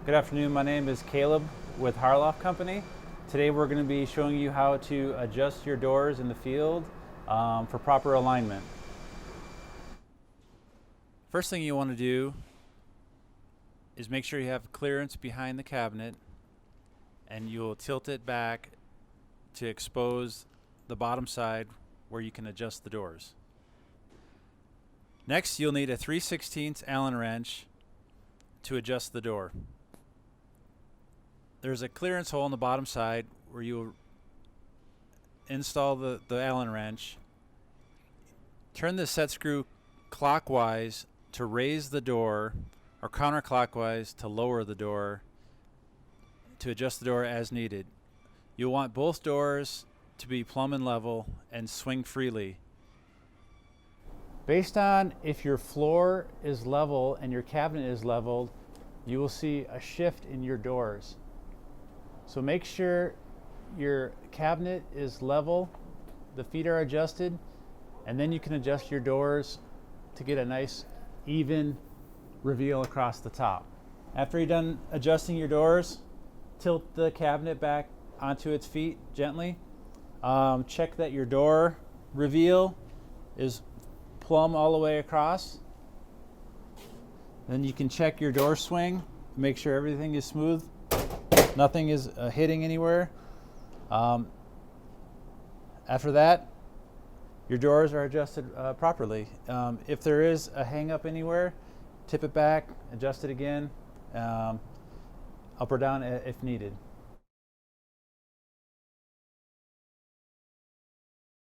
Good afternoon, my name is Caleb with Harloff Company. Today we're going to be showing you how to adjust your doors in the field for proper alignment. First thing you want to do is make sure you have clearance behind the cabinet, and you'll tilt it back to expose the bottom side where you can adjust the doors. Next, you'll need a 3/16 Allen wrench to adjust the door. There's a clearance hole on the bottom side where you'll install the Allen wrench. Turn the set screw clockwise to raise the door, or counterclockwise to lower the door, to adjust the door as needed. You'll want both doors to be plumb and level and swing freely. Based on if your floor is level and your cabinet is leveled, you will see a shift in your doors. So make sure your cabinet is level, the feet are adjusted, and then you can adjust your doors to get a nice even reveal across the top. After you're done adjusting your doors, tilt the cabinet back onto its feet gently. Check that your door reveal is plumb all the way across. Then you can check your door swing, make sure everything is smooth. Nothing is hitting anywhere. After that, your doors are adjusted properly. If there is a hang up anywhere, tip it back, adjust it again, up or down if needed.